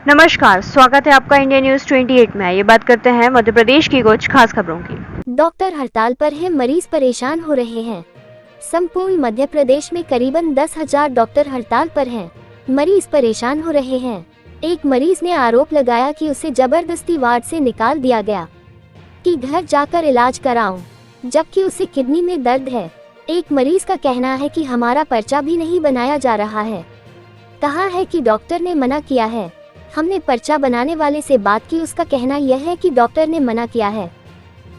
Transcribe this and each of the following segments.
नमस्कार, स्वागत है आपका इंडिया न्यूज 28 में। ये बात करते हैं मध्य प्रदेश की कुछ खास खबरों की। डॉक्टर हड़ताल पर हैं, मरीज परेशान हो रहे हैं। संपूर्ण मध्य प्रदेश में करीबन 10,000 डॉक्टर हड़ताल पर हैं। मरीज परेशान हो रहे हैं। एक मरीज ने आरोप लगाया कि उसे जबरदस्ती वार्ड से निकाल दिया गया कि घर जाकर इलाज कराऊं, जबकि उसे किडनी में दर्द है। एक मरीज का कहना है कि हमारा पर्चा भी नहीं बनाया जा रहा है। कहा है कि डॉक्टर ने मना किया है। हमने पर्चा बनाने वाले से बात की, उसका कहना यह है कि डॉक्टर ने मना किया है।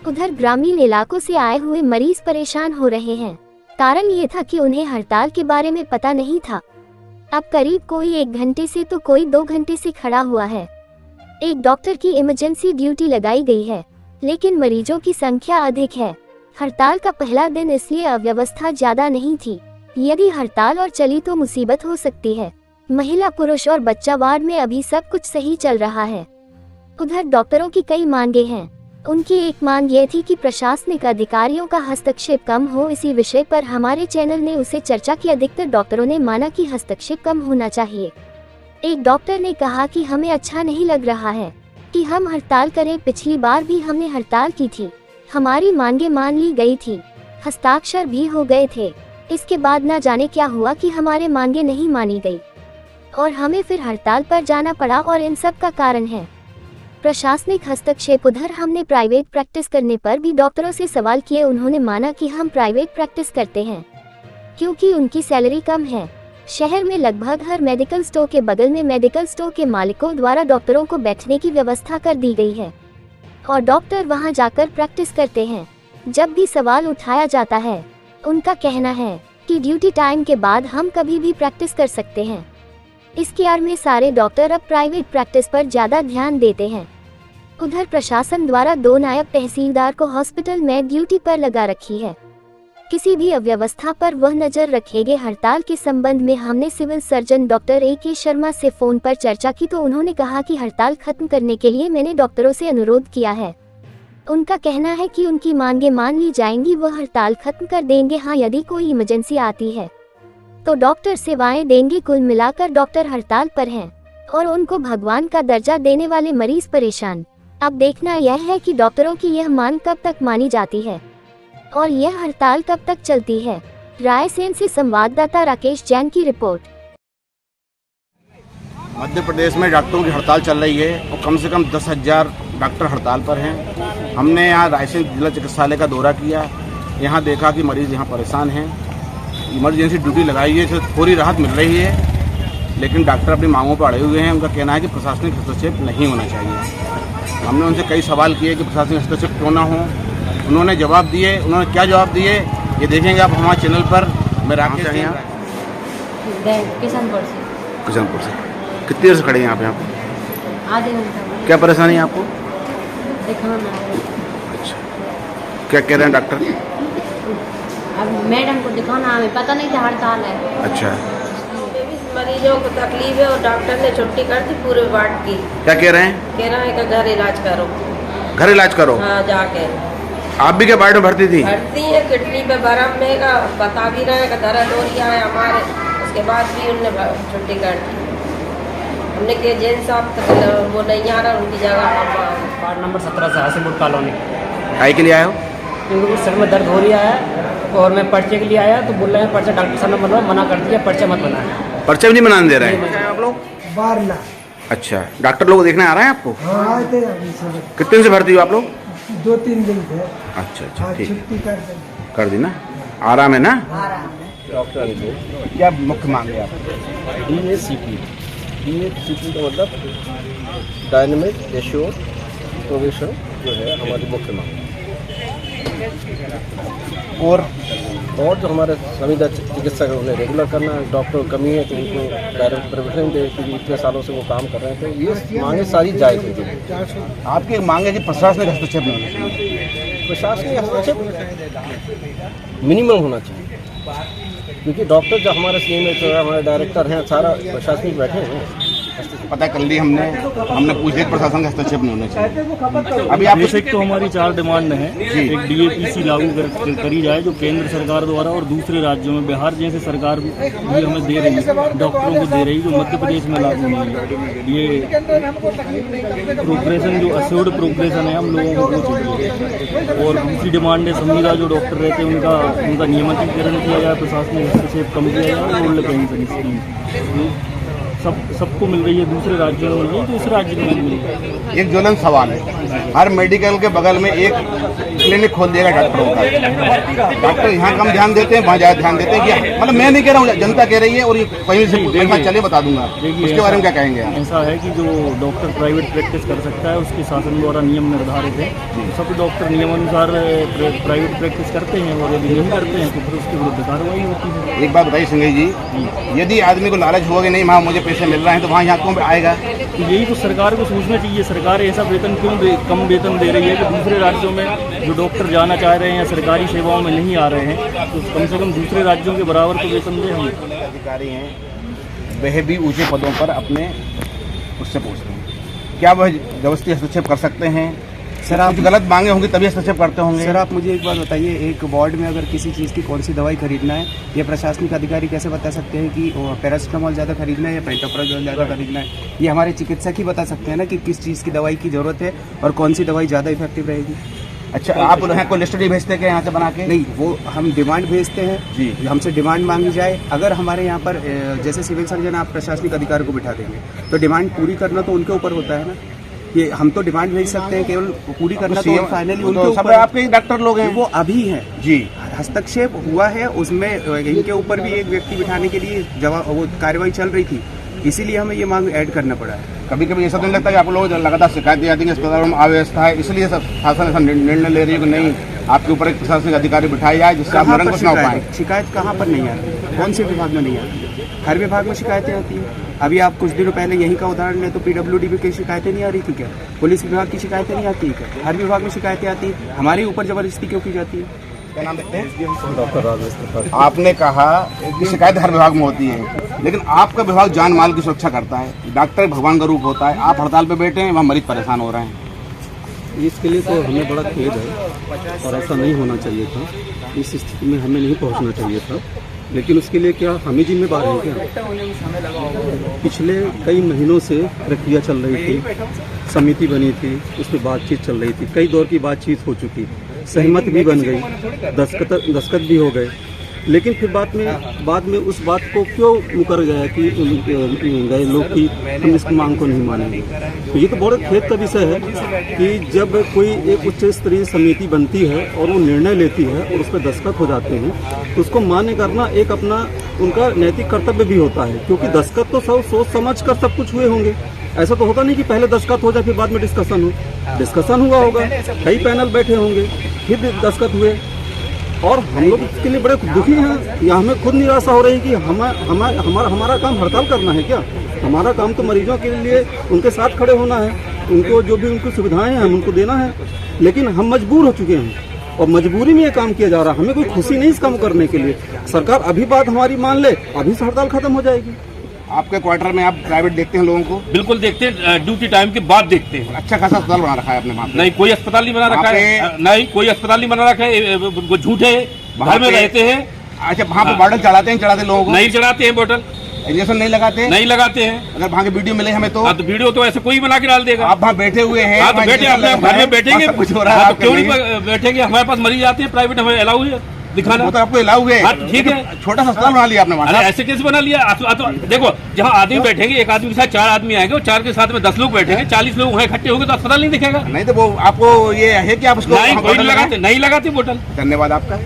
उधर ग्रामीण इलाकों से आए हुए मरीज परेशान हो रहे हैं। कारण ये था कि उन्हें हड़ताल के बारे में पता नहीं था। अब करीब कोई 1 घंटे से तो कोई 2 घंटे से खड़ा हुआ है। एक डॉक्टर की इमरजेंसी ड्यूटी लगाई गई है, लेकिन मरीजों की संख्या अधिक है। हड़ताल का पहला दिन इसलिए अव्यवस्था ज्यादा नहीं थी। यदि हड़ताल और चली तो मुसीबत हो सकती है। महिला, पुरुष और बच्चा वार्ड में अभी सब कुछ सही चल रहा है। उधर डॉक्टरों की कई मांगे हैं। उनकी एक मांग ये थी कि प्रशासनिक अधिकारियों का हस्तक्षेप कम हो। इसी विषय पर हमारे चैनल ने उसे चर्चा की। अधिकतर डॉक्टरों ने माना कि हस्तक्षेप कम होना चाहिए। एक डॉक्टर ने कहा कि हमें अच्छा नहीं लग रहा है कि हम हड़ताल करें। पिछली बार भी हमने हड़ताल की थी, हमारी मांगे मान ली गई थी, हस्ताक्षर भी हो गए थे। इसके बाद न जाने क्या हुआ कि हमारे मांगे नहीं मानी गई और हमें फिर हड़ताल पर जाना पड़ा, और इन सब का कारण है प्रशासनिक हस्तक्षेप। उधर हमने प्राइवेट प्रैक्टिस करने पर भी डॉक्टरों से सवाल किए। उन्होंने माना कि हम प्राइवेट प्रैक्टिस करते हैं क्योंकि उनकी सैलरी कम है। शहर में लगभग हर मेडिकल स्टोर के बगल में मेडिकल स्टोर के मालिकों द्वारा डॉक्टरों को बैठने की व्यवस्था कर दी गई है और डॉक्टर वहां जाकर प्रैक्टिस करते हैं। जब भी सवाल उठाया जाता है, उनका कहना है कि ड्यूटी टाइम के बाद हम कभी भी प्रैक्टिस कर सकते हैं। इसके आड़ में सारे डॉक्टर अब प्राइवेट प्रैक्टिस पर ज्यादा ध्यान देते हैं। उधर प्रशासन द्वारा 2 नायब तहसीलदार को हॉस्पिटल में ड्यूटी पर लगा रखी है। किसी भी अव्यवस्था पर वह नजर रखेंगे। हड़ताल के संबंध में हमने civil surgeon doctor A.K. Sharma से फोन पर चर्चा की तो उन्होंने कहा कि हड़ताल खत्म करने के लिए मैंने डॉक्टरों से अनुरोध किया है। उनका कहना है कि उनकी मांगे मान ली जाएंगी, वह हड़ताल खत्म कर देंगे। हाँ, यदि कोई इमरजेंसी आती है तो डॉक्टर सेवाएं देंगे। कुल मिलाकर डॉक्टर हड़ताल पर हैं और उनको भगवान का दर्जा देने वाले मरीज परेशान। अब देखना यह है कि डॉक्टरों की यह मांग कब तक मानी जाती है और यह हड़ताल कब तक चलती है। रायसेन से संवाददाता राकेश जैन की रिपोर्ट। मध्य प्रदेश में डॉक्टरों की हड़ताल चल रही है और कम से कम 10,000 डॉक्टर हड़ताल पर हैं। हमने यहाँ रायसेन जिला चिकित्सालय का दौरा किया। यहाँ देखा कि मरीज़ यहाँ परेशान हैं। इमरजेंसी ड्यूटी लगाई है, इससे थोड़ी राहत मिल रही है, लेकिन डॉक्टर अपनी मांगों पर अड़े हुए हैं। उनका कहना है कि प्रशासनिक हस्तक्षेप नहीं होना चाहिए। हमने उनसे कई सवाल किए कि प्रशासनिक हस्तक्षेप क्यों ना हो। उन्होंने जवाब दिए। उन्होंने क्या जवाब दिए ये देखेंगे आप हमारे चैनल पर। मैं राकेश किशनपुर से। कितनी देर से खड़े हैं यहाँ पे? आधे घंटा। क्या परेशानी है आपको? दिखाना। अच्छा, क्या कह रहे हैं डॉक्टर? अब मैडम को दिखाना, हमें पता नहीं था हड़ताल है। अच्छा, मरीजों को तकलीफ है और डॉक्टर ने छुट्टी कर दी पूरे वार्ड की। क्या कह रहे हैं? कह रहा है कि घर इलाज करो। घर इलाज करो? हाँ, जाके। आप भी क्या वार्ड में भर्ती थी? भर्ती है, किडनी पे बर्फ में का बता भी रहे हैं दर्द हो रहा है हमारे। उसके बाद भी उन्होंने छुट्टी कर दी। हमने कहा जेन साहब तक वो नहीं आ रहा, उनकी जगह वार्ड नंबर 17 से हासिमपुर कॉलोनी। आई के लिए आए हो? क्योंकि सर में दर्द हो रहा है और मैं पर्चे के लिए आया तो बोल रहे हैं पर्चा डॉक्टर साहब ने मना कर दिया, पर्चा मत बनाए। पर्चा भी नहीं बनाने दे रहे हैं आप लोग? बारला। अच्छा, डॉक्टर लोग देखने आ रहे हैं आपको? हाँ, आए थे अभी सर। कितने दिन से भर्ती हो आप लोग? 2-3 दिन थे। अच्छा अच्छा, आज ठीक छुट्टी कर दी ना? आराम है ना? डॉक्टर क्या मुख्य मांग है आपकी? DACP का मतलब डायनेमिक एश्योर प्रोविजन जो है हमारी मुख्य मांग। और जो हमारे संविदा चिकित्सक है उन्हें रेगुलर करना। डॉक्टर कमी है तो उनको डायरेक्ट प्रोविजन दे, क्योंकि इतने सालों से वो काम कर रहे थे। ये मांगे सारी जायज़ है। आपकी एक मांग है कि प्रशासनिक हस्तक्षेप नहीं होना चाहिए। प्रशासनिक हस्तक्षेप मिनिमम होना चाहिए, क्योंकि डॉक्टर जो हमारे CMH हमारे डायरेक्टर हैं, सारा प्रशासनिक बैठे हैं। पता कर ली हमने पूछे प्रशासन का हस्तक्षेप नहीं होना चाहिए। अभी आप बेसिक तो हमारी 4 डिमांड है। एक DAPC लागू करी जाए जो केंद्र सरकार द्वारा, और दूसरे राज्यों में बिहार जैसे सरकार भी हमें दे रही है, डॉक्टरों को दे रही है, जो मध्य प्रदेश में लागू नहीं है। ये प्रोग्रेशन जो अश्योर्ड प्रोग्रेशन है हम लोगों को चाहिए। और दूसरी डिमांड है संविदा जो डॉक्टर रहते हैं उनका नियमितीकरण किया जाए, प्रशासनिक हस्तक्षेप कम किया जाए। ओल्ड पेंशन स्कीम सबको मिल रही है, दूसरे राज्यों में मिल रही है, दूसरे राज्य में मिल रही है। एक ज्वलन सवाल है, हर मेडिकल के बगल में एक क्लिनिक खोल दिएगा डॉक्टरों का। डॉक्टर यहाँ कम ध्यान देते हैं, वहाँ ज़्यादा ध्यान देते हैं। क्या मतलब मैं नहीं कह रहा हूँ, जनता कह रही है, और ये कहीं से चले बता दूंगा। उसके बारे में क्या कहेंगे? ऐसा है कि जो डॉक्टर प्राइवेट प्रैक्टिस कर सकता है उसके शासन द्वारा नियम निर्धारित है। सब डॉक्टर नियमानुसार प्राइवेट प्रैक्टिस करते हैं, और यदि नहीं करते हैं तो फिर उसके विरुद्ध कार्रवाई होती है। एक बात बताइए संजय जी, यदि आदमी को लालच होगा नहीं वहाँ मुझे पैसे मिल रहे हैं, तो वहाँ यहाँ क्यों आएगा? तो यही तो सरकार को सोचना चाहिए। सरकार ऐसा वेतन क्यों कम वेतन दे रही है कि दूसरे राज्यों में जो डॉक्टर जाना चाह रहे हैं या सरकारी सेवाओं में नहीं आ रहे हैं, तो कम से कम दूसरे राज्यों के बराबर तो वेतन दें। हम अधिकारी हैं वह भी ऊंचे पदों पर अपने उससे पूछते हैं, क्या वह जबरदस्ती हस्तक्षेप कर सकते हैं? सर आप गलत मांगे होंगे तभी हस्तक्षेप करते होंगे। सर आप मुझे एक बात बताइए, एक वार्ड में अगर किसी चीज़ की कौन सी दवाई खरीदना है, ये प्रशासनिक अधिकारी कैसे बता सकते हैं कि पैरासीटामोल ज़्यादा खरीदना है या पेंटोप्राजोल ज़्यादा खरीदना है? ये हमारे चिकित्सक ही बता सकते हैं ना कि किस चीज़ की दवाई की ज़रूरत है और कौन सी दवाई ज़्यादा इफेक्टिव रहेगी। अच्छा, आप यहाँ को लिस्ट नहीं भेजते क्या यहाँ से बना के? नहीं, वो हम डिमांड भेजते हैं जी, हमसे डिमांड मांगी जाए। अगर हमारे यहाँ पर जैसे सिविल सर्जन आप प्रशासनिक अधिकारी को बिठा देंगे तो डिमांड पूरी करना तो उनके ऊपर होता है ना। ये हम तो डिमांड भेज सकते हैं, केवल पूरी करना तो फाइनली उनके ऊपर। आपके डॉक्टर लोग हैं, वो अभी हैं जी। हस्तक्षेप हुआ है उसमें, इनके ऊपर भी एक व्यक्ति बिठाने के लिए वो कार्रवाई चल रही थी, इसीलिए हमें ये मांग ऐड करना पड़ा है। कभी कभी ऐसा तो नहीं लगता कि आप लोग लगातार शिकायत दी जाती है अस्पतालों में अव्यवस्था है, इसलिए शासन ऐसा निर्णय ले रही है कि नहीं आपके ऊपर एक प्रशासनिक अधिकारी बिठाया जाए जिससे आप निरंकुश ना हो पाए? शिकायत कहाँ पर नहीं आती, कौन से विभाग में नहीं आती? हर विभाग में शिकायतें आती हैं। अभी आप कुछ दिनों पहले यहीं का उदाहरण लें तो PWD की शिकायतें नहीं आ रही थी क्या? पुलिस विभाग की शिकायतें नहीं आती क्या? हर विभाग में शिकायतें आती हैं, हमारे ऊपर जबरदस्ती क्यों की जाती है? क्या नाम देखते हैं? डॉक्टर राजेश। आपने कहा कि शिकायत हर विभाग में होती है, लेकिन आपका विभाग जान माल की सुरक्षा करता है। डॉक्टर भगवान का रूप होता है, आप हड़ताल पे बैठे हैं, वहाँ मरीज परेशान हो रहे हैं। इसके लिए तो हमें बड़ा खेद है और ऐसा नहीं होना चाहिए था। इस स्थिति में हमें नहीं पहुंचना चाहिए था, लेकिन उसके लिए क्या हमें जिम्मेदार हैं क्या? पिछले कई महीनों से प्रक्रिया चल रही थी, समिति बनी थी, उसमें बातचीत चल रही थी, कई दौर की बातचीत हो चुकी, सहमति भी बन गई, दस्तखत भी हो गए, लेकिन फिर बाद में उस बात को क्यों मुकर गया कि गए लोग कि हम इस मांग को नहीं मानेंगे। तो ये तो बहुत खेद का विषय है कि जब कोई एक उच्च स्तरीय समिति बनती है और वो निर्णय लेती है और उस पर दस्तखत हो जाते हैं, तो उसको मान्य करना एक अपना उनका नैतिक कर्तव्य भी होता है, क्योंकि दस्तखत तो सब सोच समझ कर सब कुछ हुए होंगे। ऐसा तो होता नहीं कि पहले दस्तखत हो जाए फिर बाद में डिस्कशन हो। डिस्कशन हुआ होगा, कई पैनल बैठे होंगे, फिर दस्तखत हुए, और हम लोग इसके लिए बड़े दुखी हैं। या हमें खुद निराशा हो रही है कि हमारा काम हड़ताल करना है क्या? हमारा काम तो मरीजों के लिए उनके साथ खड़े होना है, उनको जो भी उनको सुविधाएं हैं हम उनको देना है, लेकिन हम मजबूर हो चुके हैं और मजबूरी में ये काम किया जा रहा है। हमें कोई खुशी नहीं इस काम करने के लिए। सरकार अभी बात हमारी मान ले, अभी से हड़ताल खत्म हो जाएगी। आपके क्वार्टर में आप प्राइवेट देखते हैं लोगों को? बिल्कुल देखते हैं, ड्यूटी टाइम के बाद देखते हैं। अच्छा खासा अस्पताल बना रखा है आपने वहाँ पे? नहीं, कोई अस्पताल नहीं बना रखा है, नहीं कोई अस्पताल नहीं बना रखा है, वो झूठे बाहर में रहते हैं। अच्छा, वहाँ पे बॉटल चढ़ाते लोगों को? नहीं चढ़ाते हैं बोतल। इंजेक्शन नहीं लगाते? नहीं लगाते हैं। अगर वहाँ की वीडियो मिले हमें तो? तो वीडियो तो ऐसे कोई बना के डाल देगा। आप वहाँ बैठे हुए हैं, तो बैठे अपने घर में बैठेंगे, कुछ हो रहा है क्यों नहीं बैठेंगे? हमारे पास मरीज आते हैं, प्राइवेट हमें अलाउ है दिखाना। वो तो आपको अलाउ है, ठीक है। छोटा सा अस्पताल बना लिया आपने वहाँ। अरे ऐसे कैसे बना लिया? तो देखो, जहाँ आदमी बैठेंगे, एक आदमी के साथ 4 आदमी आएंगे और 4 के साथ में 10 लोग बैठेंगे, 40 लोग वहाँ इकट्ठे होंगे तो अस्पताल नहीं दिखेगा? नहीं तो वो आपको ये है कि आप उसको नहीं लगाते बोतल। धन्यवाद आपका।